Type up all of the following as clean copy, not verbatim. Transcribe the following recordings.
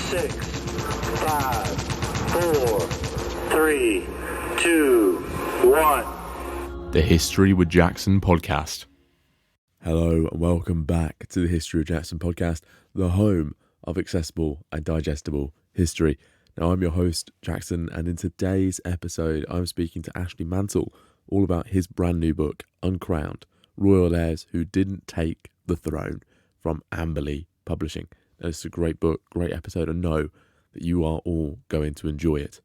6, 5, 4, 3, 2, 1. The History with Jackson podcast. Hello and welcome back to the History with Jackson podcast, the home of accessible and digestible history. Now, I'm your host, Jackson, and in today's episode, I'm speaking to Ashley Mantle all about his brand new book, Uncrowned, Royal Heirs Who Didn't Take the Throne, from Amberley Publishing. Now, it's a great book, great episode. I know that you are all going to enjoy it.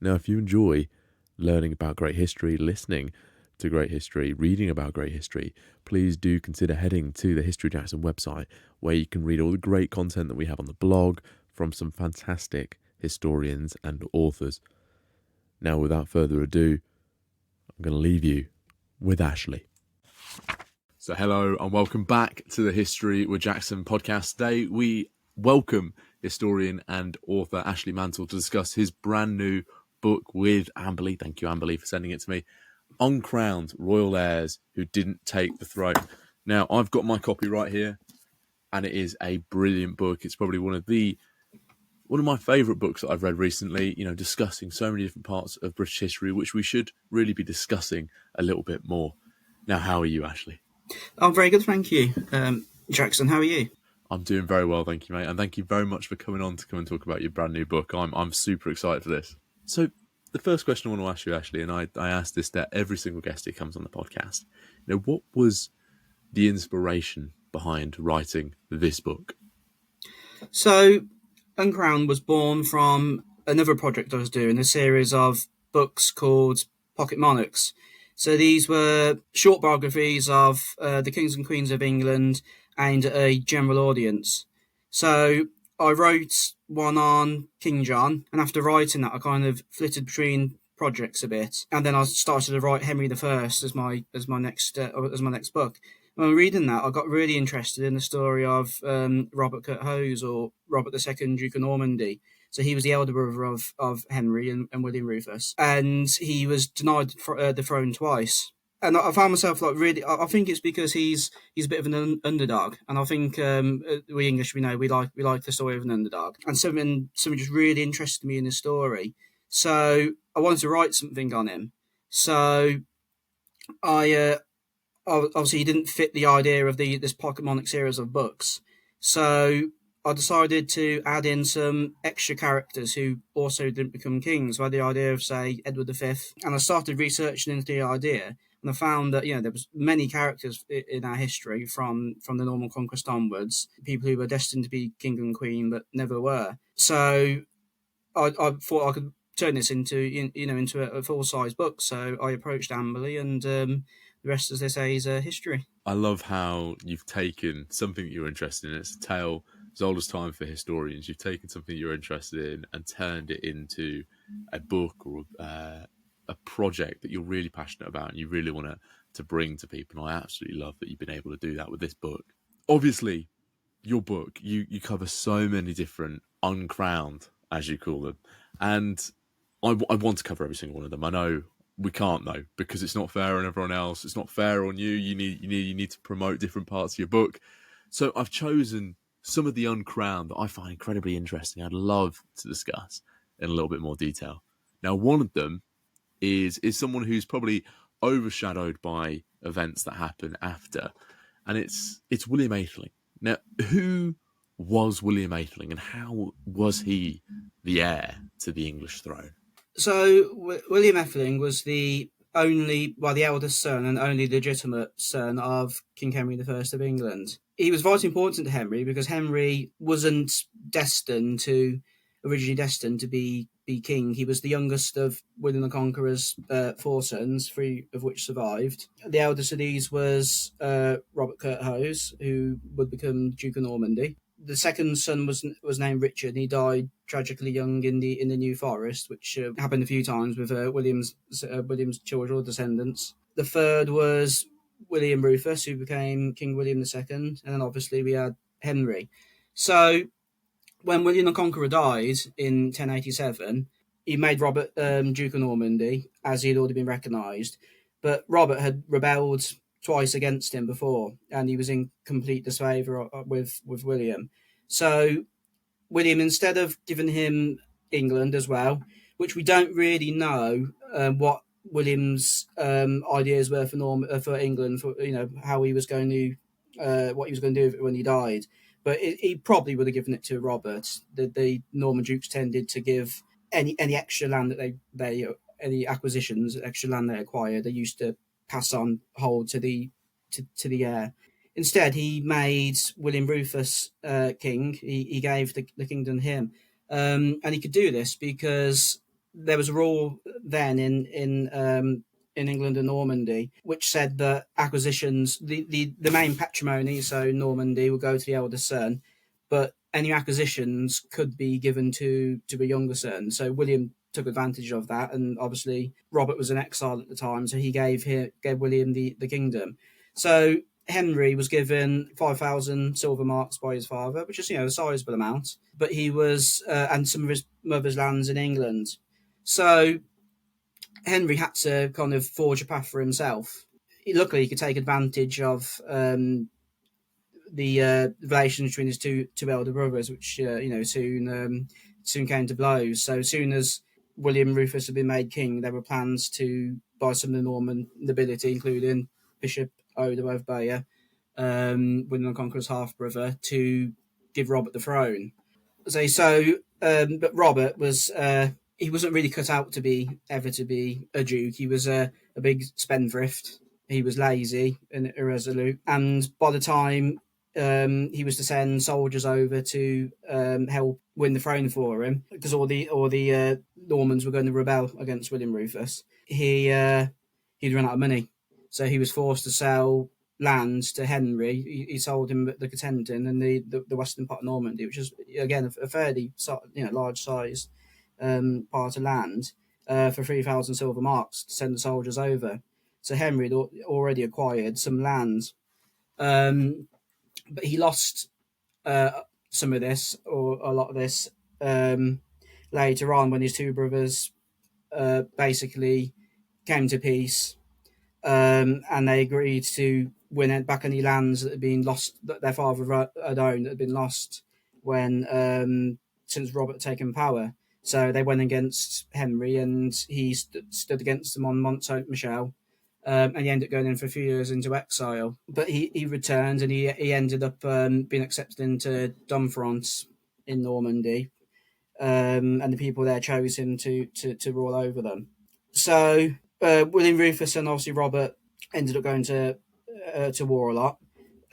Now, if you enjoy learning about great history, listening to great history, reading about great history, please do consider heading to the History Jackson website, where you can read all the great content that we have on the blog from some fantastic historians and authors. Now, without further ado, I'm going to leave you with Ashley. So hello and welcome back to the History with Jackson podcast. Today we welcome historian and author Ashley Mantle to discuss his brand new book with Amberley. Thank you, Amberley, for sending it to me. Uncrowned, Royal Heirs Who Didn't Take the Throne. Now, I've got my copy right here, and it is a brilliant book. It's probably one of my favourite books that I've read recently, discussing so many different parts of British history, which we should really be discussing a little bit more. Now, how are you, Ashley? I'm very good, thank you. Jackson, how are you? I'm doing very well, thank you, mate. And thank you very much for coming on to come and talk about your brand new book. I'm super excited for this. So the first question I want to ask you, Ashley, and I ask this to every single guest who comes on the podcast, what was the inspiration behind writing this book? So, Uncrowned was born from another project I was doing, a series of books called Pocket Monarchs. So these were short biographies of the kings and queens of England aimed at a general audience. So I wrote one on King John, and after writing that, I kind of flitted between projects a bit, and then I started to write Henry I as my next book. When reading that, I got really interested in the story of Robert Curthose, or Robert II, Duke of Normandy. So he was the elder brother of Henry and William Rufus, and he was denied the throne twice. And I found myself I think it's because he's a bit of an underdog, and I think we English, we like the story of an underdog, and something just really interested me in the story. So I wanted to write something on him. So I obviously he didn't fit the idea of this Pocket Monarch series of books. So I decided to add in some extra characters who also didn't become kings. So I had the idea of, say, Edward V, and I started researching into the idea, and I found that there was many characters in our history from the Norman Conquest onwards, people who were destined to be king and queen but never were. So I thought I could turn this into a full-size book. So I approached Amberley, and the rest, as they say, is history. I love how you've taken something that you're interested in. It's a tale as old as time for historians. You've taken something you're interested in and turned it into a book or a project that you're really passionate about and you really want to bring to people. And I absolutely love that you've been able to do that with this book. Obviously, your book, you cover so many different uncrowned, as you call them. And I want to cover every single one of them. I know we can't, though, because it's not fair on everyone else. It's not fair on you. You need to promote different parts of your book. So I've chosen some of the uncrowned that I find incredibly interesting. I'd love to discuss in a little bit more detail. Now, one of them is someone who's probably overshadowed by events that happen after, and it's William Atheling. Now, who was William Atheling, and how was he the heir to the English throne? So William Atheling was the eldest son and only legitimate son of King Henry I of England. He was vitally important to Henry because Henry wasn't originally destined to be king. He was the youngest of William the Conqueror's 4 sons, 3 of which survived. The eldest of these was Robert Curthose, who would become Duke of Normandy. The second son was named Richard, and he died tragically young in the New Forest, which happened a few times with William's children or descendants. The third was William Rufus, who became King William II, and then obviously we had Henry. So when William the Conqueror died in 1087, he made Robert Duke of Normandy, as he had already been recognised, but Robert had rebelled twice against him before, and he was in complete disfavour with William. So William, instead of giving him England as well, which we don't really know what William's ideas were for England, for how he was going to what he was going to do with it when he died. But he probably would have given it to Robert. The Norman dukes tended to give any extra land that they any acquisitions, extra land they acquired, they used to pass on hold to the heir. Instead, he made William Rufus king. He gave the kingdom to him, and he could do this because there was a rule then in England and Normandy which said that acquisitions, the main patrimony, so Normandy, would go to the eldest son, but any acquisitions could be given to a younger son. So William took advantage of that, and obviously Robert was in exile at the time, so he gave William the kingdom. So Henry was given 5,000 silver marks by his father, which is a sizable amount, but he was and some of his mother's lands in England. So Henry had to kind of forge a path for himself. Luckily, he could take advantage of the relations between his two elder brothers, which soon came to blows. So as soon as William Rufus had been made king, there were plans to buy some of the Norman nobility, including Bishop Odo of Bayeux, William the Conqueror's half brother, to give Robert the throne. But Robert was he wasn't really cut out to be a duke. He was a big spendthrift. He was lazy and irresolute, and by the time he was to send soldiers over to help win the throne for him, because all the Normans were going to rebel against William Rufus, he'd run out of money, so he was forced to sell land to Henry. He sold him the Cotentin and the western part of Normandy, which is again a fairly large size part of land, for 3,000 silver marks to send the soldiers over. So Henry had already acquired some land, but he lost some of this, or a lot of this, later on when his two brothers basically came to peace, and they agreed to win back any lands that had been lost, that their father had owned, that had been lost when since Robert had taken power. So they went against Henry, and he stood against them on Mont Saint Michel, and he ended up going in for a few years into exile. But he returned, and he ended up being accepted into Domfront in Normandy, and the people there chose him to rule over them. So William Rufus and obviously Robert ended up going to war a lot,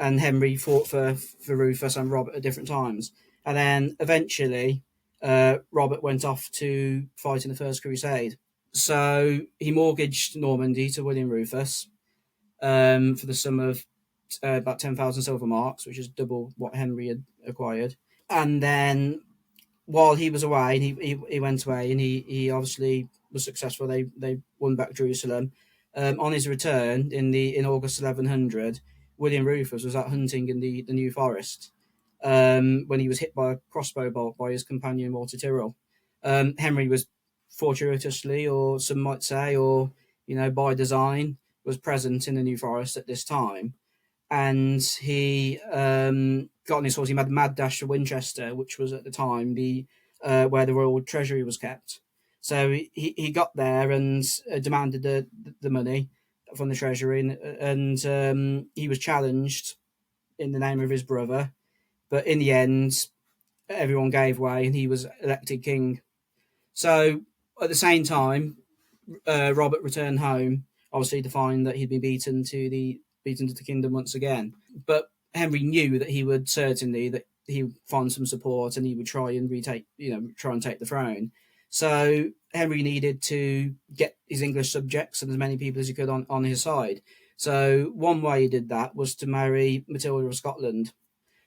and Henry fought for Rufus and Robert at different times. And then eventually Robert went off to fight in the First Crusade. So he mortgaged Normandy to William Rufus for the sum of about 10,000 silver marks, which is double what Henry had acquired. And then while he was away, he went away, and he obviously was successful. They won back Jerusalem. On his return in August 1100, William Rufus was out hunting in the New Forest when he was hit by a crossbow bolt by his companion Walter Tyrrell. Henry was fortuitously, or some might say, or by design, was present in the New Forest at this time, and he got on his horse. He made a mad dash to Winchester, which was at the time the where the royal treasury was kept. So he got there and demanded the money from the treasury, and he was challenged in the name of his brother, but in the end, everyone gave way, and he was elected king. So at the same time, Robert returned home, obviously to find that he'd been beaten to the kingdom once again. But Henry knew that he would find some support, and he would try and take the throne. So Henry needed to get his English subjects and as many people as he could on his side. So one way he did that was to marry Matilda of Scotland.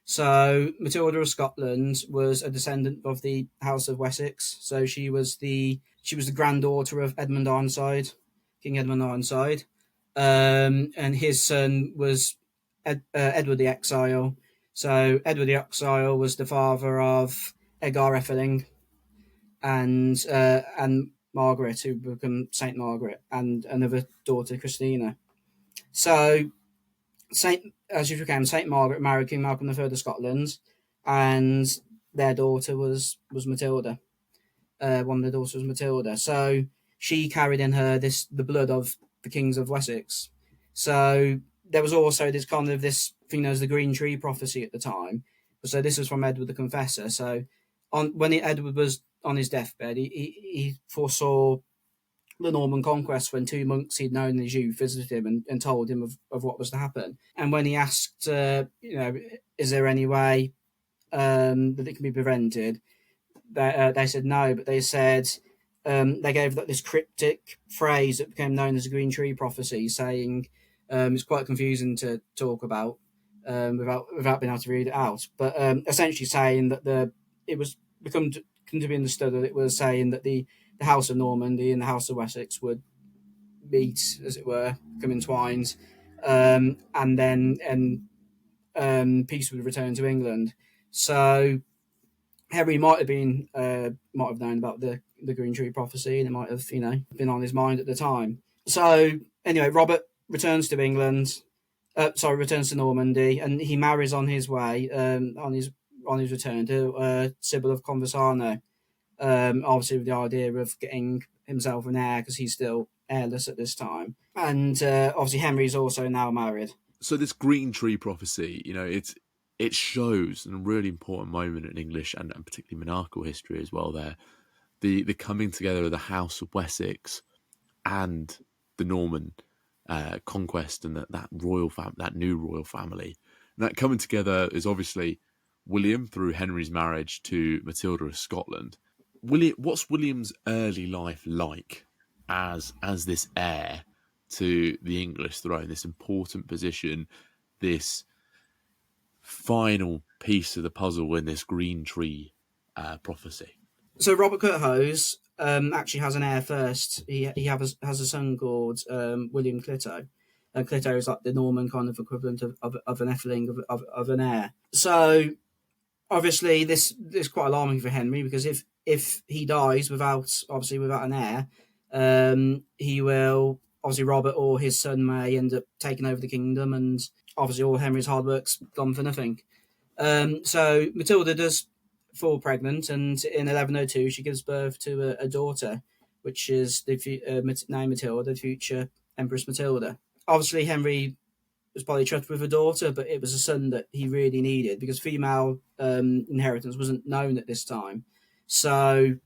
So Matilda of Scotland was a descendant of the House of Wessex. So she was the granddaughter of Edmund Ironside, King Edmund Ironside, and his son was Edward the Exile. So Edward the Exile was the father of Edgar Effeling and Margaret, who became Saint Margaret, and another daughter, Christina. So as she became Saint Margaret, married King Malcolm III of Scotland, and their daughter was Matilda. One of the daughters was Matilda. So she carried in her the blood of the kings of Wessex. So there was also this thing known as the Green Tree prophecy at the time. So this was from Edward the Confessor. So when Edward was on his deathbed, he foresaw the Norman conquest when two monks he'd known in his youth visited him and told him of what was to happen. And when he asked, is there any way that it can be prevented, they said no, but they said they gave this cryptic phrase that became known as the Green Tree prophecy, saying it's quite confusing to talk about without being able to read it out, but essentially saying that it was come to be understood that it was saying that the House of Normandy and the House of Wessex would meet, as it were, become entwined, and peace would return to England. So Henry might have known about the Green Tree prophecy, and it might have been on his mind at the time. So anyway, Robert returns to England. Returns to Normandy, and he marries on his way on his return to Sybil of Conversano. Obviously with the idea of getting himself an heir because he's still heirless at this time. And obviously Henry's also now married. So this Green Tree prophecy, it shows a really important moment in English and particularly monarchical history as well there. The coming together of the House of Wessex and the Norman conquest and that new royal family. And that coming together is obviously William through Henry's marriage to Matilda of Scotland. What's William's early life like as this heir to the English throne, this important position, this final piece of the puzzle in this Green Tree prophecy? So Robert Curthose actually has an heir first. He has a son called William Clito. Clito is like the Norman kind of equivalent of an Etheling of an heir. So obviously this is quite alarming for Henry, because if he dies without an heir, he will obviously Robert or his son may end up taking over the kingdom, and obviously all Henry's hard work's gone for nothing. So Matilda does fall pregnant, and in 1102 she gives birth to a daughter, which is named Matilda, the future Empress Matilda. Obviously Henry was probably chuffed with a daughter, but it was a son that he really needed, because female inheritance wasn't known at this time. So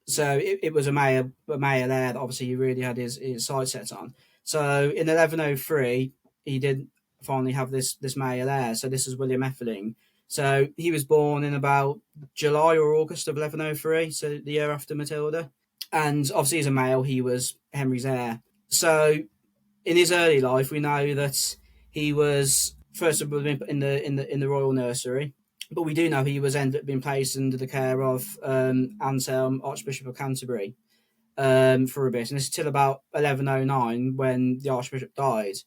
it was a male there that obviously he really had his sights set on. So in 1103 he did finally have this male heir. So this is William Etheling. So he was born in about July or August of 1103, so the year after Matilda. And obviously as a male, he was Henry's heir. So in his early life, we know that he was first of all in the royal nursery, but we do know he was ended up being placed under the care of Anselm, Archbishop of Canterbury, for a bit. And this is till about 1109 when the Archbishop died.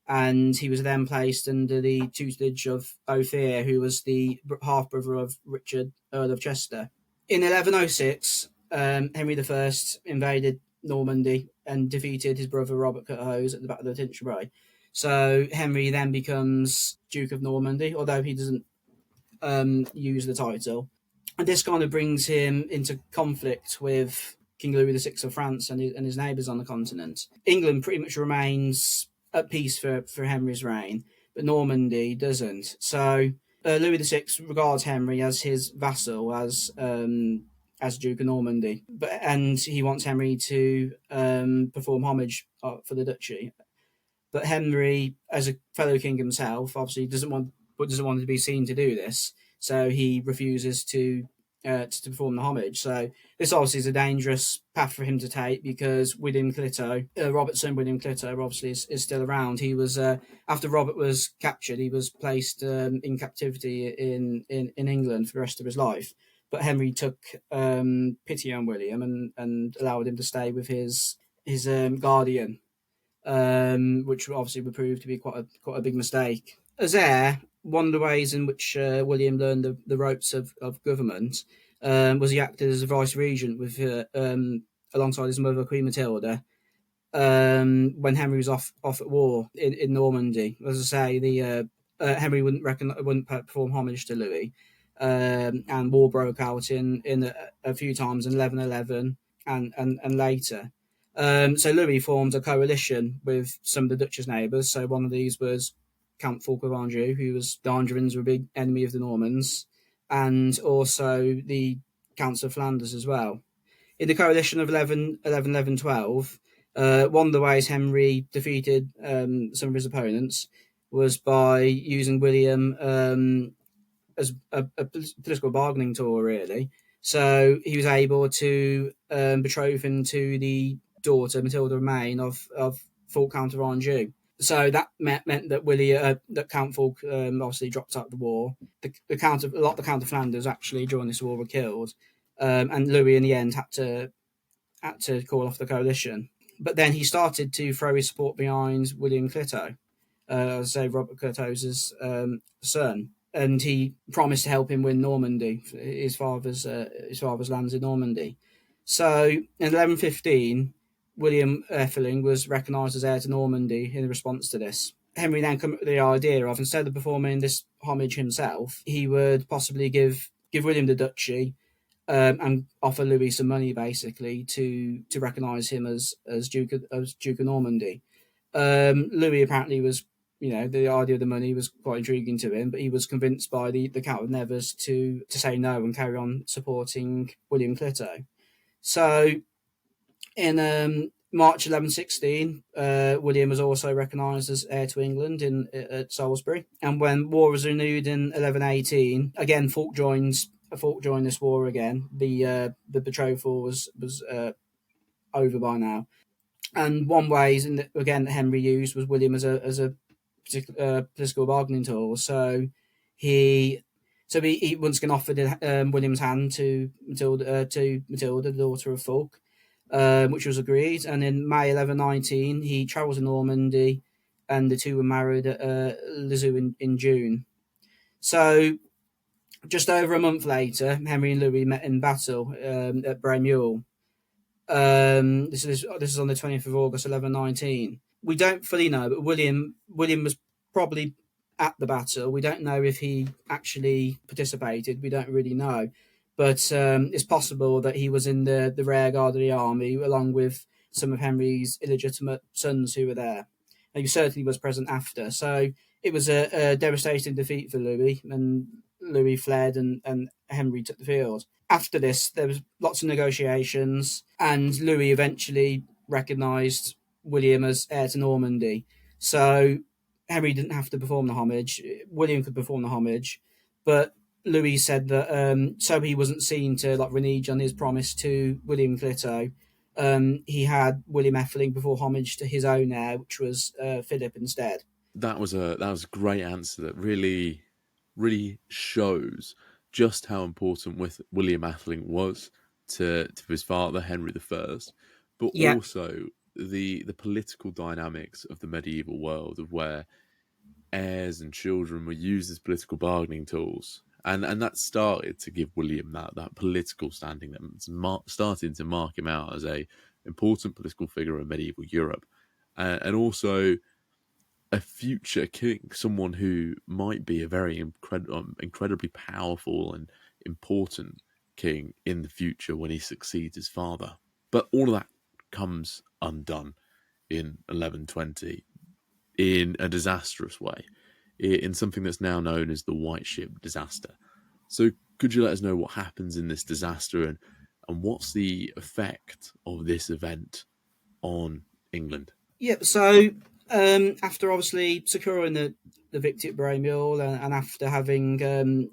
And he was then placed under the tutelage of Ophir, who was the half-brother of Richard, Earl of Chester. In 1106, Henry I invaded Normandy and defeated his brother Robert Curthose at the Battle of Tinchebray. So Henry then becomes Duke of Normandy, although he doesn't use the title. And this kind of brings him into conflict with King Louis VI of France and his neighbours on the continent. England pretty much remains at peace for Henry's reign, but Normandy doesn't. So Louis VI regards Henry as his vassal, as Duke of Normandy, and he wants Henry to perform homage for the duchy. But Henry, as a fellow king himself, obviously doesn't want to be seen to do this, so he refuses to perform the homage. So this obviously is a dangerous path for him to take, because William Clito, Robert's son William Clito, obviously is still around. He was after Robert was captured, he was placed in captivity in England for the rest of his life. But Henry took pity on William and allowed him to stay with his guardian, which obviously would prove to be quite a big mistake. As heir, one of the ways in which William learned the ropes of government was he acted as a vice regent with alongside his mother, Queen Matilda, when Henry was off at war in Normandy. As I say, Henry wouldn't perform homage to Louis, and war broke out in a few times in 1111 and later. So Louis formed a coalition with some of the Duchess neighbours. So one of these was Count Fulk of Anjou, who was the Angevins were a big enemy of the Normans, and also the Counts of Flanders as well. In the coalition of 1112, one of the ways Henry defeated some of his opponents was by using William as a political bargaining tool, really. So he was able to betroth him to the daughter Matilda Maine of Fulk Count of Anjou. So that meant that that Count Fulk obviously dropped out of the war. A lot of the Count of Flanders actually during this war were killed, and Louis in the end had to call off the coalition. But then he started to throw his support behind William Clito, as I say, Robert Curthos's son, and he promised to help him win Normandy, his father's lands in Normandy. So in 1115, William Effeling was recognised as heir to Normandy in response to this. Henry then came up with the idea of, instead of performing this homage himself, he would possibly give William the duchy and offer Louis some money, basically, to recognise him as Duke of Normandy. Louis apparently was, the idea of the money was quite intriguing to him, but he was convinced by the Count of Nevers to say no and carry on supporting William Clito. So in March 1116, William was also recognised as heir to England at Salisbury. And when war was renewed in 1118, again Fulk joined this war again. The betrothal was over by now. And one way, again, that Henry used was William as a political bargaining tool. So he once again offered William's hand to Matilda, the daughter of Fulk, which was agreed. And in May 1119, he travelled to Normandy, and the two were married at Lisieux in June. So just over a month later, Henry and Louis met in battle at Bray-Mule. This is on the 20th of August, 1119. We don't fully know, but William was probably at the battle. We don't know if he actually participated. We don't really know, but it's possible that he was in the rear guard of the army along with some of Henry's illegitimate sons who were there. And he certainly was present after. So it was a devastating defeat for Louis, and Louis fled, and Henry took the field. After this, there was lots of negotiations, and Louis eventually recognised William as heir to Normandy. So Henry didn't have to perform the homage. William could perform the homage, but Louis said that so he wasn't seen to renege on his promise to William Clito. He had William Effeling perform homage to his own heir, which was Philip instead. That was a great answer that really shows just how important William Effeling was to his father, Henry I, but also the political dynamics of the medieval world, of where heirs and children were used as political bargaining tools. And that started to give William that political standing that started to mark him out as a important political figure in medieval Europe. And also a future king, someone who might be a very incredibly powerful and important king in the future when he succeeds his father. But all of that comes undone in 1120 in a disastrous way, in something that's now known as the White Ship disaster. So could you let us know what happens in this disaster, and what's the effect of this event on England? Yep, so after obviously securing the victory at Bray-Mule, and after having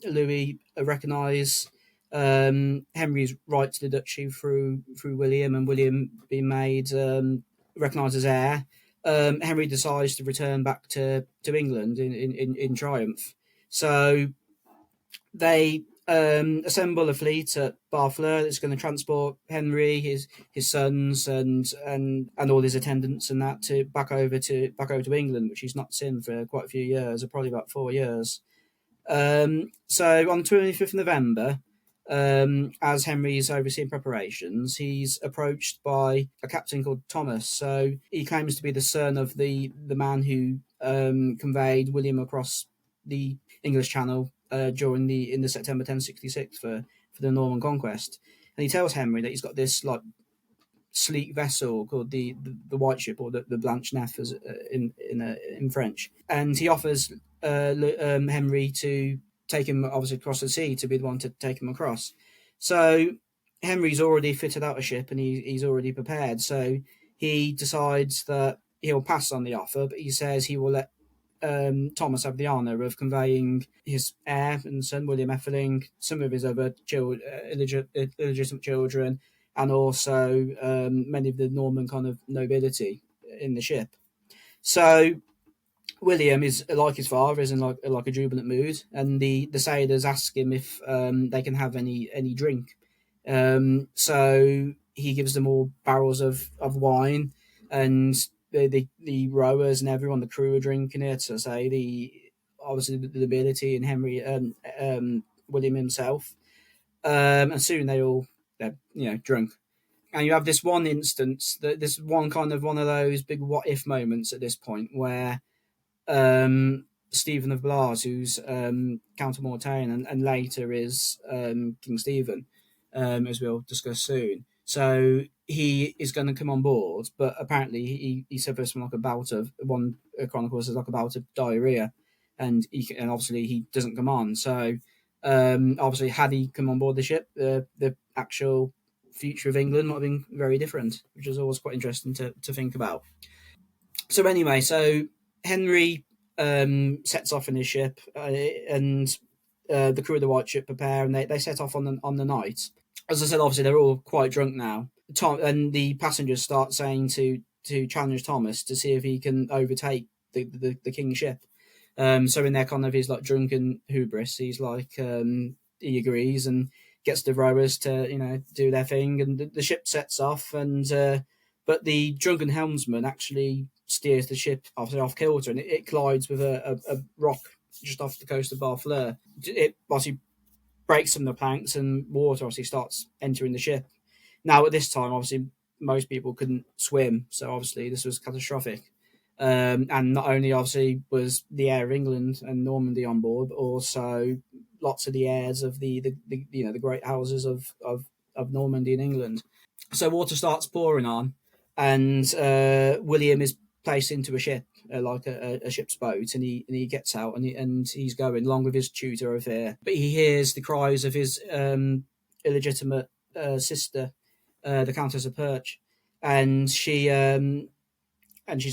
Louis recognise Henry's right to the duchy through William, and William being made recognised as heir, Henry decides to return back to England in triumph. So they assemble a fleet at Barfleur that's going to transport Henry, his sons, and all his attendants and that back over to England, which he's not seen for quite a few years, or probably about 4 years. So on 25th of November, as Henry's overseeing preparations, he's approached by a captain called Thomas. So he claims to be the son of the man who conveyed William across the English Channel during the September 1066 for the Norman conquest, and he tells Henry that he's got this like sleek vessel called the White Ship, or the Blanche Neuf as in French, and he offers Henry to take him obviously across the sea, to be the one to take him across. So Henry's already fitted out a ship and he's already prepared. So he decides that he'll pass on the offer, but he says he will let Thomas have the honour of conveying his heir and son, William Effeling, some of his other illegitimate children, and also many of the Norman kind of nobility in the ship. So William is like his father, is in like a jubilant mood, and the sailors ask him if they can have any drink. So he gives them all barrels of wine, and the rowers and everyone, the crew, are drinking it. So say obviously the nobility and Henry and William himself, and soon they're drunk. And you have this one instance, this one kind of one of those big what if moments at this point, where Stephen of Blois, who's Count of Mortain, and later is King Stephen, as we'll discuss soon. So he is going to come on board, but apparently he suffers from like a bout of, one chronicles is like a bout of diarrhea, and obviously he doesn't come on. So obviously, had he come on board the ship, the actual future of England might have been very different, which is always quite interesting to think about. So anyway, so Henry sets off in his ship, and the crew of the White Ship prepare, and they set off on the night. As I said, obviously they're all quite drunk now. And the passengers start saying to challenge Thomas to see if he can overtake the king's ship. So in their kind of his like drunken hubris, he's like he agrees and gets the rowers to do their thing, and the ship sets off, and but the drunken helmsman actually steers the ship off kilter, and it collides with a rock just off the coast of Barfleur. It obviously breaks some of the planks, and water obviously starts entering the ship. Now at this time, obviously most people couldn't swim, so obviously this was catastrophic. And not only obviously was the heir of England and Normandy on board, but also lots of the heirs of the great houses of Normandy and England. So water starts pouring on, and William is placed into a ship, like a ship's boat, and he gets out, and he's going along with his tutor over here. But he hears the cries of his illegitimate sister, the Countess of Perche, and she's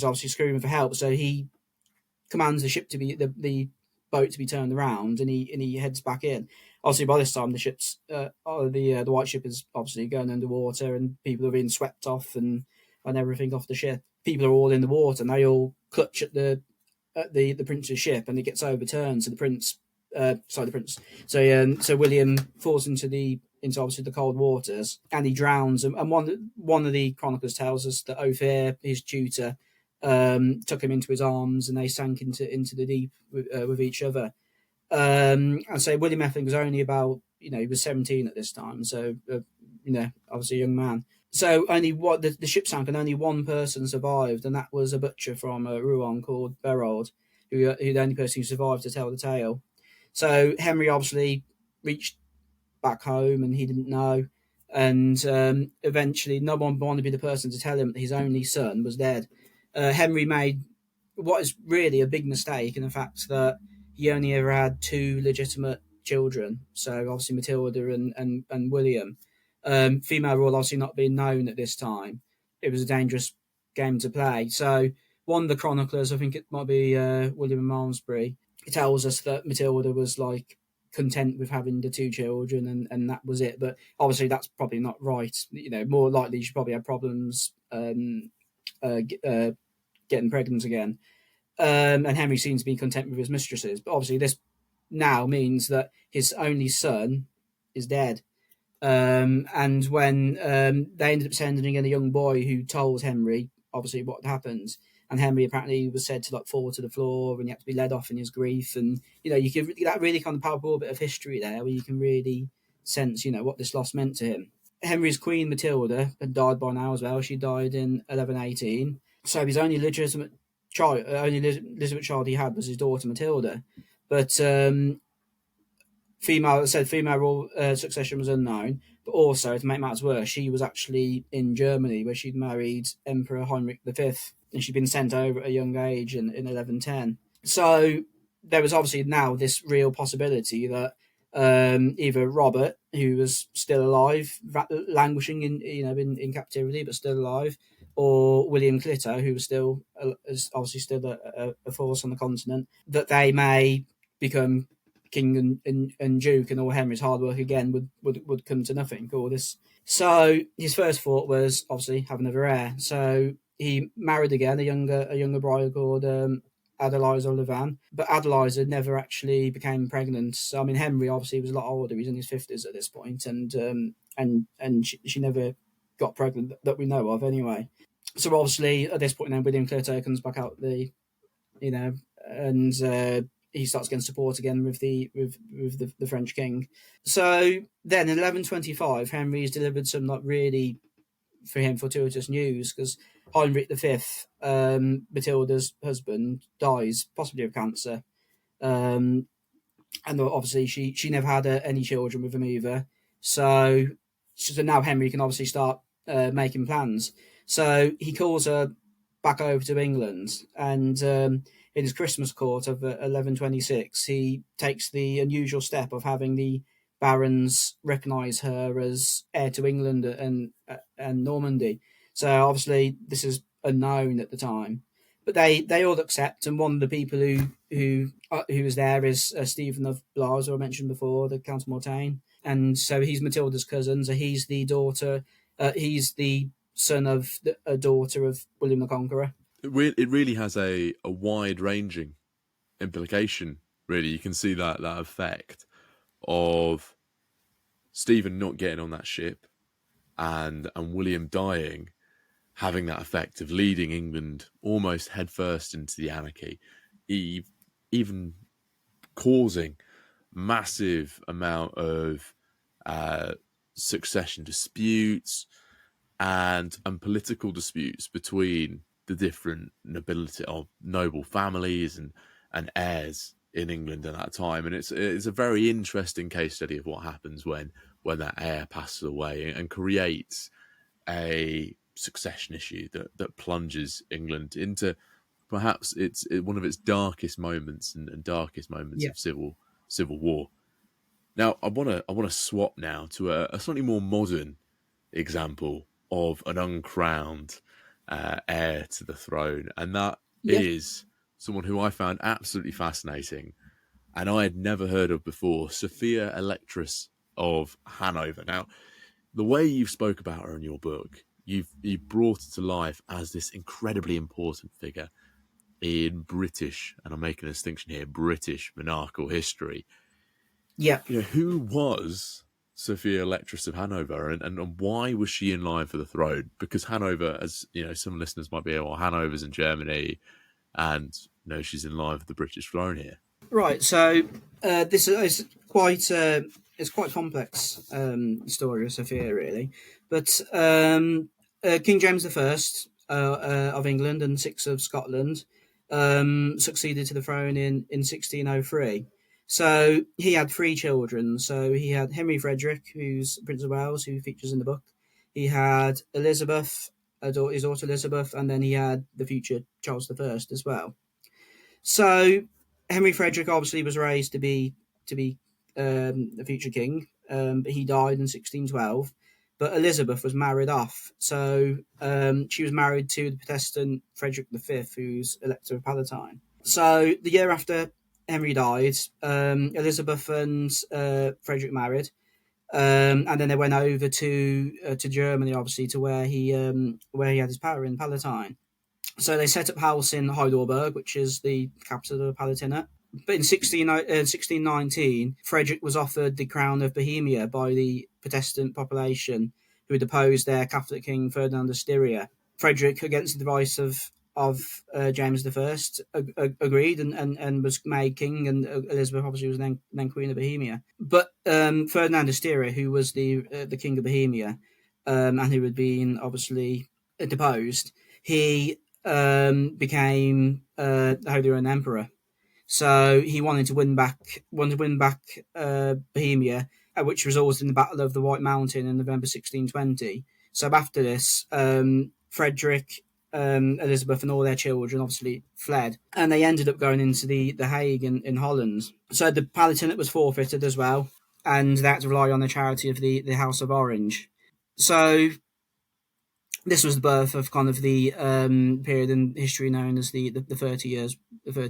obviously screaming for help. So he commands the ship to be the boat to be turned around, and he heads back in. Obviously, by this time the ship's the White Ship is obviously going underwater, and people are being swept off and everything off the ship. People are all in the water, and they all clutch at the prince's ship, and it gets overturned. So So William falls into obviously the cold waters, and he drowns. And one of the chroniclers tells us that Ophir, his tutor, took him into his arms, and they sank into the deep with each other. And so William Effeling was only about he was 17 at this time, so obviously a young man. So only the ship sank, and only one person survived, and that was a butcher from Rouen called Berold, who the only person who survived to tell the tale. So Henry obviously reached back home, and he didn't know, and eventually no one wanted to be the person to tell him that his only son was dead. Henry made what is really a big mistake in the fact that he only ever had two legitimate children, so obviously Matilda and William. Female rule obviously not being known at this time. It was a dangerous game to play. So one of the chroniclers, I think it might be William Malmesbury, tells us that Matilda was like content with having the two children, and that was it. But obviously that's probably not right. More likely she probably had problems getting pregnant again. And Henry seems to be content with his mistresses. But obviously this now means that his only son is dead. And when they ended up sending in a young boy who told Henry obviously what happened, and Henry apparently was said to like fall to the floor, and he had to be led off in his grief. And you can that really kind of palpable bit of history there, where you can really sense what this loss meant to him. Henry's queen Matilda had died by now as well. She died in 1118. So his only legitimate child he had was his daughter Matilda. But female succession was unknown, but also, to make matters worse, she was actually in Germany where she'd married Emperor Heinrich V, and she'd been sent over at a young age in 1110. So there was obviously now this real possibility that either Robert, who was still alive, languishing in captivity but still alive, or William Clitter, who was is obviously still a force on the continent, that they may become king and duke, and all Henry's hard work again would come to nothing. All this. So his first thought was obviously have another heir. So he married again a younger bride called Adeliza Levan, but Adeliza never actually became pregnant. So I mean, Henry obviously was a lot older; he's in his 50s at this point, and she never got pregnant that we know of, anyway. So obviously at this point, then William Clitter comes back out and he starts getting support again with the French king. So then in 1125, Henry's delivered some not really for him fortuitous news, because Heinrich V, Matilda's husband, dies possibly of cancer, and obviously she never had any children with him either. So now Henry can obviously start making plans. So he calls her back over to England, and in his Christmas court of 1126, he takes the unusual step of having the barons recognise her as heir to England and Normandy. So obviously this is unknown at the time, but they all accept. And one of the people who was there is Stephen of Blois, who I mentioned before, the Count of Mortain, and so he's Matilda's cousin. So he's the daughter. He's the son of a daughter of William the Conqueror. It really has a wide-ranging implication, really. You can see that effect of Stephen not getting on that ship and William dying, having that effect of leading England almost headfirst into the anarchy, even causing massive amount of succession disputes and political disputes between the different nobility of noble families and heirs in England at that time. And it's a very interesting case study of what happens when that heir passes away and creates a succession issue that plunges England into perhaps it's one of its darkest moments and darkest moments of civil war. Now I want to swap now to a slightly more modern example of an uncrowned heir to the throne, and that is someone who I found absolutely fascinating and I had never heard of before, Sophia Electress of Hanover. Now, the way you've spoke about her in your book, you've brought her to life as this incredibly important figure in British, and I'm making a distinction here, British monarchical history. Yeah. Who was Sophia Electress of Hanover, and why was she in line for the throne? Because Hanover, as some listeners might be aware, Hanover's in Germany, and she's in line for the British throne here. Right. So this is quite it's quite complex story of Sophia, really. But King James I of England and VI of Scotland succeeded to the throne in 1603. So he had 3 children. So he had Henry Frederick, who's Prince of Wales, who features in the book. He had Elizabeth, his daughter Elizabeth, and then he had the future Charles I as well. So Henry Frederick obviously was raised to be the future king, but he died in 1612. But Elizabeth was married off, so she was married to the Protestant Frederick V, who's Elector of Palatine. So the year after Henry died, Elizabeth and Frederick married, and then they went over to Germany, obviously, to where he had his power in Palatine. So they set up house in Heidelberg, which is the capital of the Palatinate. But in 1619, Frederick was offered the crown of Bohemia by the Protestant population, who had opposed their Catholic king Ferdinand of Styria. Frederick, against the advice of James I, agreed and was made king, and Elizabeth obviously was then Queen of Bohemia. But Ferdinand of Styria, who was the king of Bohemia, and who had been obviously deposed, he became the Holy Roman Emperor. So he wanted to win back Bohemia, which resulted in the Battle of the White Mountain in November 1620. So after this, Frederick, Elizabeth, and all their children obviously fled, and they ended up going into the Hague in Holland. So the Palatinate was forfeited as well, and they had to rely on the charity of the House of Orange. So this was the birth of kind of the period in history known as the 30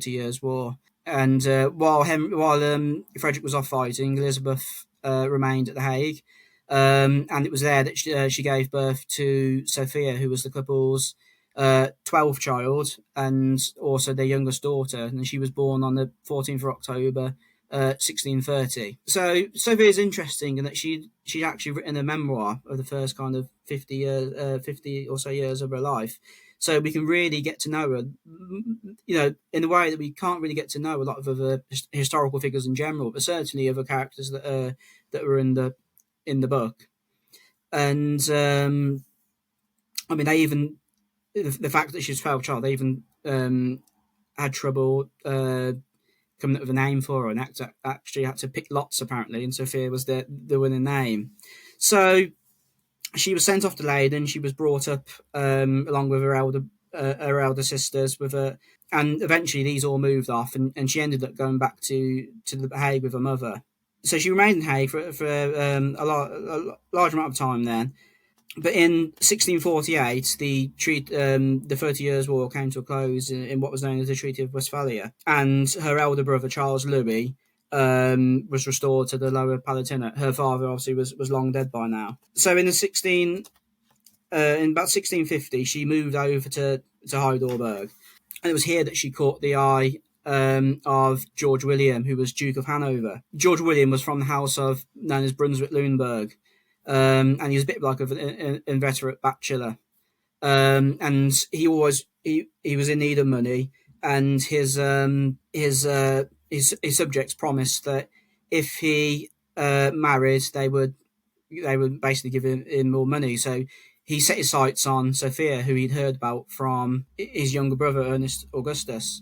Years War. And while Frederick was off fighting, Elizabeth remained at the Hague, and it was there that she gave birth to Sophia, who was the couple's 12th child and also their youngest daughter, and she was born on the 14th of October 1630. So Sophia is interesting in that she'd actually written a memoir of the first kind of 50 or so years of her life. So we can really get to know her, in a way that we can't really get to know a lot of other historical figures in general, but certainly other characters that were in the book. And they even, the fact that she's 12 child, they even had trouble coming up with a name for her, and actually had to pick lots apparently, and Sophia was the winning name. So she was sent off to Leyden. She was brought up along with her elder sisters with her, and eventually these all moved off, and she ended up going back to the Hague with her mother. So she remained in Hague for a large amount of time then. But in 1648, the 30 Years' War came to a close in what was known as the Treaty of Westphalia, and her elder brother Charles Louis was restored to the Lower Palatinate. Her father obviously was long dead by now. So in about 1650, she moved over to Heidelberg, and it was here that she caught the eye of George William, who was Duke of Hanover. George William was from the house known as Brunswick-Luneburg. And he was a bit like an inveterate bachelor, and he was in need of money, and his subjects promised that if he married, they would basically give him more money. So he set his sights on Sophia, who he'd heard about from his younger brother Ernest Augustus,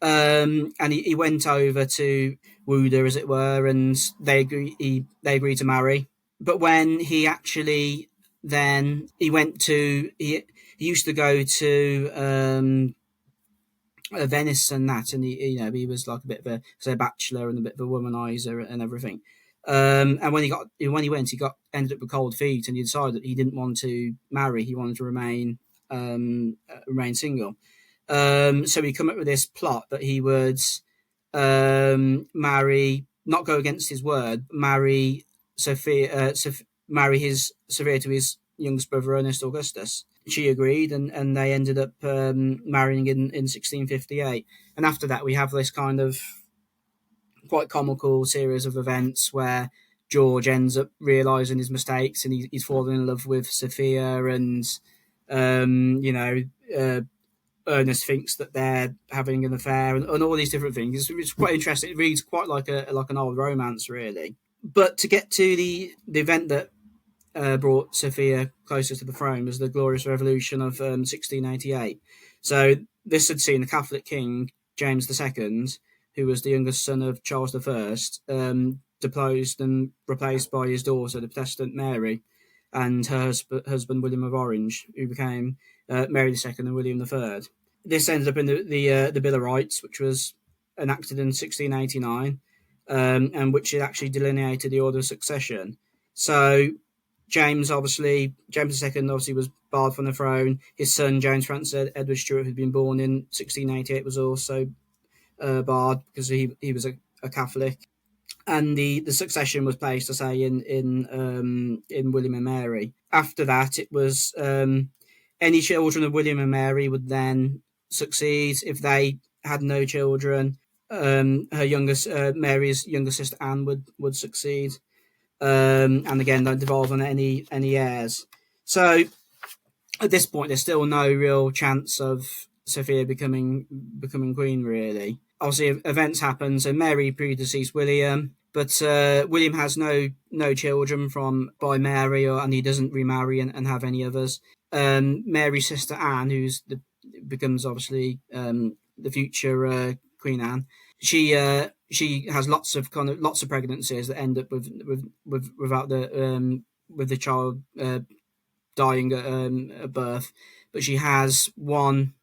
and he went over to woo her, as it were, and they agreed to marry. But when he actually he used to go to Venice and that, and he was like a bit of a bachelor and a bit of a womanizer and everything. And when he went, he ended up with cold feet, and he decided that he didn't want to marry. He wanted to remain single. So he came up with this plot that he would marry, not go against his word, marry Sophia to his youngest brother Ernest Augustus. She agreed, and they ended up marrying in 1658. And after that, we have this kind of quite comical series of events where George ends up realising his mistakes, and he's fallen in love with Sophia, and Ernest thinks that they're having an affair, and all these different things. It's quite interesting. It reads quite like an old romance, really. But to get to the event that brought Sophia closer to the throne was the Glorious Revolution of 1688. So this had seen the Catholic king, James II, who was the youngest son of Charles I, deposed and replaced by his daughter, the Protestant Mary, and her husband, William of Orange, who became Mary II and William III. This ended up in the Bill of Rights, which was enacted in 1689. And which it actually delineated the order of succession. So James II obviously was barred from the throne. His son, James Francis Edward Stuart, who'd been born in 1688, was also barred because he was a Catholic. And the succession was placed, I say, in William and Mary. After that, it was any children of William and Mary would then succeed. If they had no children, Mary's younger sister Anne would succeed, and again don't devolve on any heirs. So at this point, there's still no real chance of Sophia becoming queen, really. Obviously, events happen. So Mary predeceased William, but William has no children by Mary, and he doesn't remarry and have any others. Mary's sister Anne, becomes obviously the future Queen Anne, she has lots of pregnancies that end up without the child dying at birth, but she has one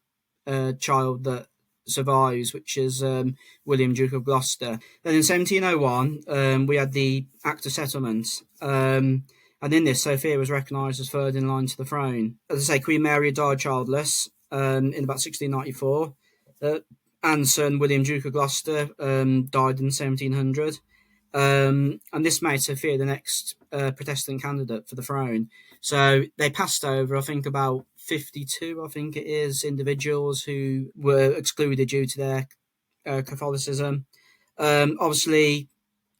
child that survives, which is William, Duke of Gloucester. Then in 1701, we had the Act of Settlement, and in this, Sophia was recognised as third in line to the throne. As I say, Queen Mary died childless in about 1694. Anne's son, William, Duke of Gloucester, died in 1700. And this made Sophia the next Protestant candidate for the throne. So they passed over, I think, about 52, I think it is, individuals who were excluded due to their Catholicism. Obviously,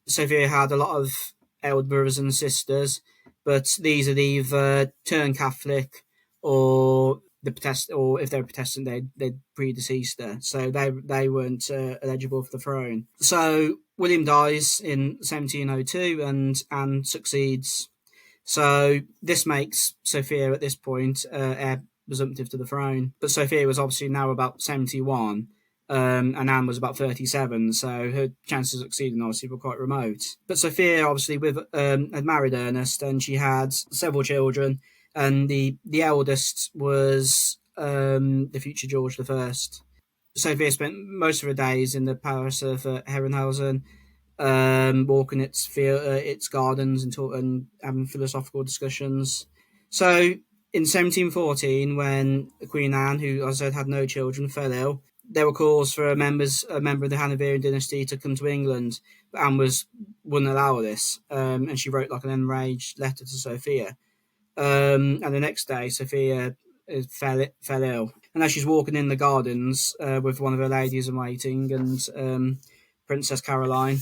Sophia had a lot of elder brothers and sisters, but these had either turned Catholic or or if they were Protestant, they'd predeceased her, so they weren't eligible for the throne. So William dies in 1702, and Anne succeeds. So this makes Sophia at this point heir presumptive to the throne. But Sophia was obviously now about 71, and Anne was about 37, so her chances of succeeding obviously were quite remote. But Sophia obviously had married Ernest, and she had several children, and the eldest was the future George I. Sophia spent most of her days in the palace of Herrenhausen, walking its gardens and having philosophical discussions. So in 1714, when Queen Anne, who, as I said, had no children, fell ill, there were calls for a member of the Hanoverian dynasty to come to England, but Anne wouldn't allow this, and she wrote like an enraged letter to Sophia. And the next day, Sophia fell ill, and as she's walking in the gardens with one of her ladies in waiting and Princess Caroline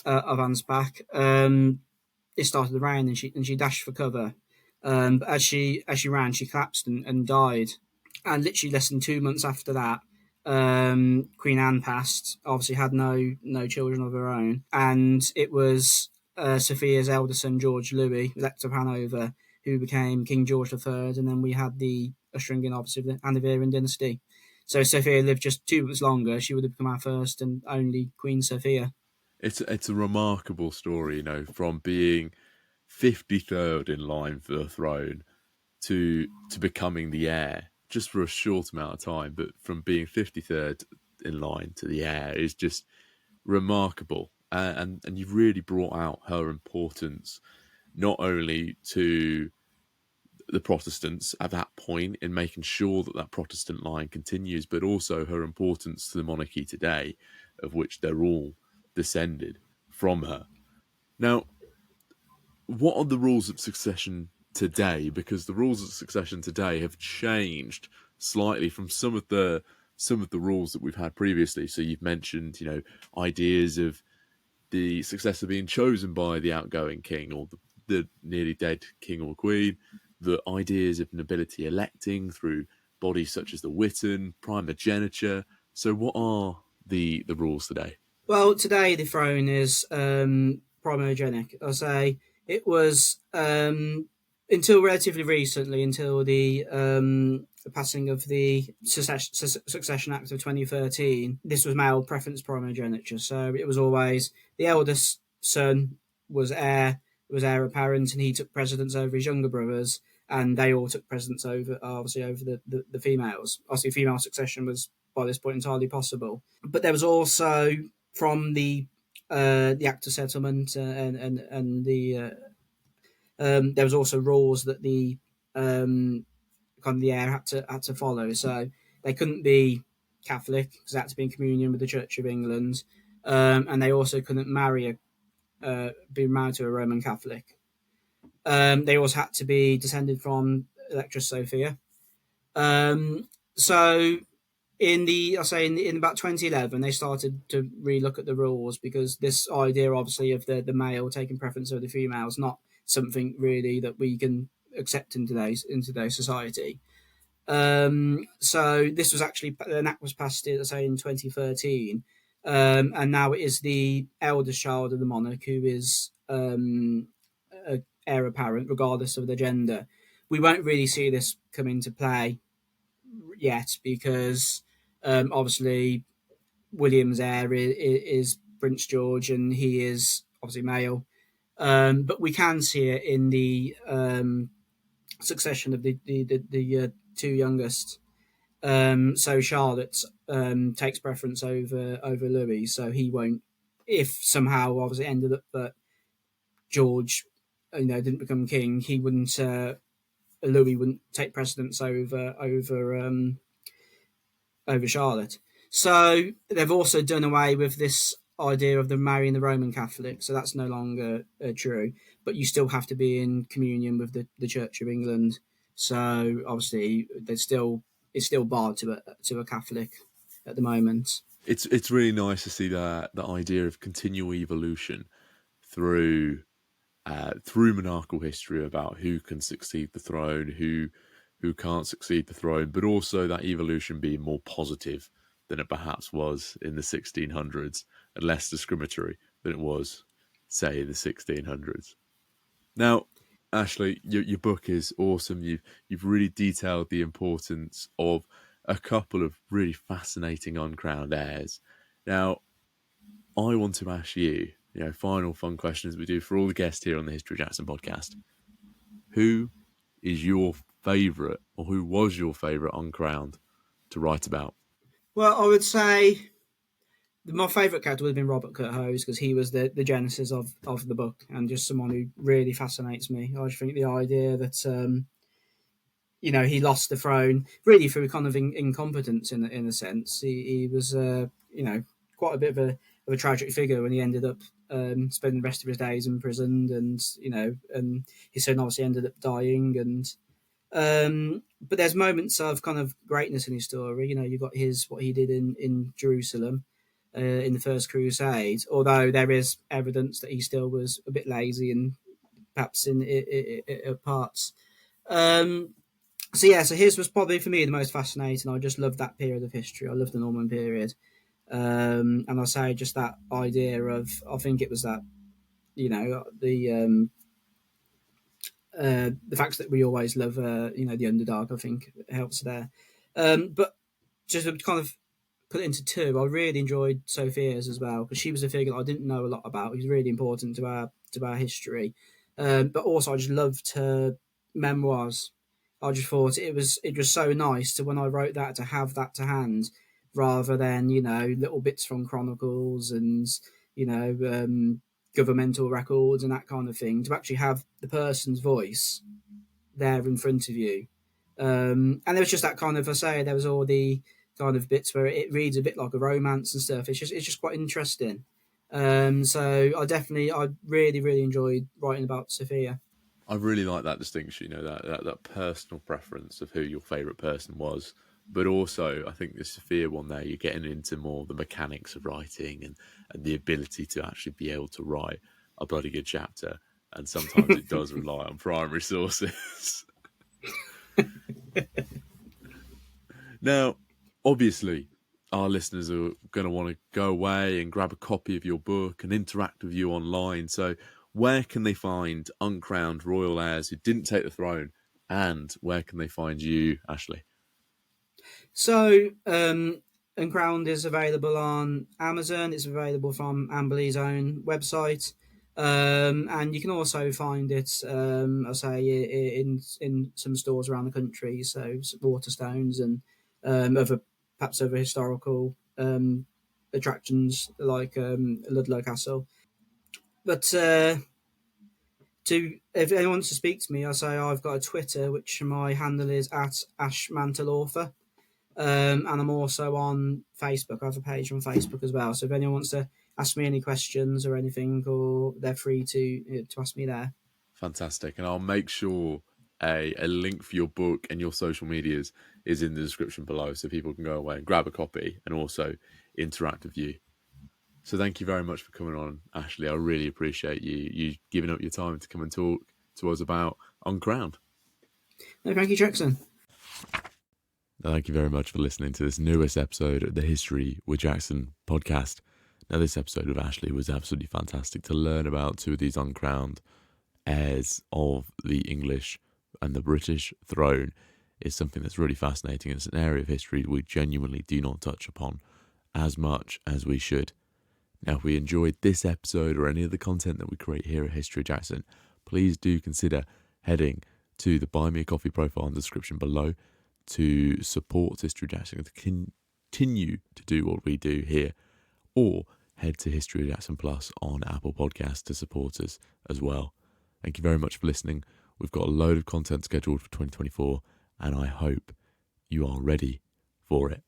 of Ansbach, it started to rain, and she dashed for cover. But as she ran, she collapsed and died. And literally less than 2 months after that, Queen Anne passed. Obviously, had no children of her own, and it was Sophia's elder son, George Louis, Elector of Hanover, who became King George III, and then we had the ushering in, obviously, the Hanoverian dynasty. So Sophia lived just 2 months longer. She would have become our first and only Queen Sophia. It's a remarkable story, from being 53rd in line for the throne to becoming the heir just for a short amount of time. But from being 53rd in line to the heir is just remarkable. And you've really brought out her importance, not only to the Protestants at that point in making sure that Protestant line continues, but also her importance to the monarchy today, of which they're all descended from her. Now, what are the rules of succession today? Because the rules of succession today have changed slightly from some of the rules that we've had previously. So you've mentioned, ideas of the successor being chosen by the outgoing king or the nearly dead king or queen, the ideas of nobility electing through bodies such as the Witan, primogeniture. So what are the rules today? Well, today the throne is primogenic. I say it was until relatively recently, until the passing of the Succession Act of 2013. This was male preference primogeniture, so it was always the eldest son was heir apparent, and he took precedence over his younger brothers, and they all took precedence over the females. Obviously, female succession was by this point entirely possible, but there was also from the Act of Settlement and the there was also rules that the heir had to follow. So they couldn't be Catholic because they had to be in communion with the Church of England, and they also couldn't be married to a Roman Catholic. They also had to be descended from Electress Sophia. So in about 2011, they started to relook at the rules, because this idea, obviously, of the male taking preference over the female is not something really that we can accept in today's society. So this was actually, an act was passed, as I say, in 2013, and now it is the eldest child of the monarch who is heir apparent, regardless of the gender. We won't really see this come into play yet, because obviously William's heir is Prince George, and he is obviously male. But we can see it in the succession of the two youngest. So Charlotte takes preference over Louis, so he won't. If somehow obviously it ended up that George, didn't become king, he wouldn't. Louis wouldn't take precedence over Charlotte. So they've also done away with this idea of them marrying the Roman Catholic, so that's no longer true. But you still have to be in communion with the Church of England. So obviously, it's still barred to a Catholic at the moment. It's really nice to see that idea of continual evolution through monarchical history about who can succeed the throne, who can't succeed the throne, but also that evolution being more positive than it perhaps was in the 1600s and less discriminatory than it was, say, in the 1600s. Now, Ashley, your book is awesome. You've really detailed the importance of a couple of really fascinating uncrowned heirs. Now, I want to ask you, final fun questions we do for all the guests here on the History of Jackson podcast. Who is your favourite, or who was your favourite uncrowned to write about? Well, I would say my favourite character would have been Robert Curthose, because he was the genesis of the book, and just someone who really fascinates me. I just think the idea that he lost the throne really through kind of incompetence in a sense. He was quite a bit of a tragic figure when he ended up spending the rest of his days imprisoned, and his son obviously ended up dying, and but there's moments of kind of greatness in his story. You've got what he did in Jerusalem in the First Crusade, although there is evidence that he still was a bit lazy and perhaps in parts. So his was probably for me the most fascinating. I just loved that period of history. I loved the Norman period. And I say just that idea of, I think it was that, the fact that we always love, the underdog, I think helps there. But just to kind of put it into two, I really enjoyed Sophia's as well, because she was a figure that I didn't know a lot about. It was really important to our history. But also I just loved her memoirs. I just thought it was so nice to, when I wrote that, to have that to hand, rather than little bits from chronicles and governmental records and that kind of thing. To actually have the person's voice there in front of you, and there was just that kind of, there was all the kind of bits where it reads a bit like a romance and stuff. It's just quite interesting. So I really, really enjoyed writing about Sophia. I really like that distinction, that personal preference of who your favourite person was. But also, I think the Sophia one there, you're getting into more the mechanics of writing and the ability to actually be able to write a bloody good chapter. And sometimes it does rely on primary sources. Now, obviously, our listeners are going to want to go away and grab a copy of your book and interact with you online. So where can they find uncrowned royal heirs who didn't take the throne? And where can they find you, Ashley? So, Uncrowned is available on Amazon. It's available from Amberley's own website. And you can also find it, in some stores around the country. So Waterstones and perhaps other historical attractions like Ludlow Castle. But if anyone wants to speak to me, I've got a Twitter, which my handle is @AshMantleAuthor. And I'm also on Facebook. I have a page on Facebook as well. So if anyone wants to ask me any questions or anything, or they're free to ask me there. Fantastic. And I'll make sure a link for your book and your social medias is in the description below, so people can go away and grab a copy and also interact with you. So thank you very much for coming on, Ashley. I really appreciate you giving up your time to come and talk to us about Uncrowned. No, thank you, Jackson. Thank you very much for listening to this newest episode of the History with Jackson podcast. Now, this episode with Ashley was absolutely fantastic to learn about two of these uncrowned heirs of the English and the British throne. Is something that's really fascinating. It's an area of history we genuinely do not touch upon as much as we should. Now, if we enjoyed this episode or any of the content that we create here at History of Jackson, please do consider heading to the Buy Me a Coffee profile in the description below to support History of Jackson and to continue to do what we do here, or head to History of Jackson Plus on Apple Podcasts to support us as well. Thank you very much for listening. We've got a load of content scheduled for 2024, and I hope you are ready for it.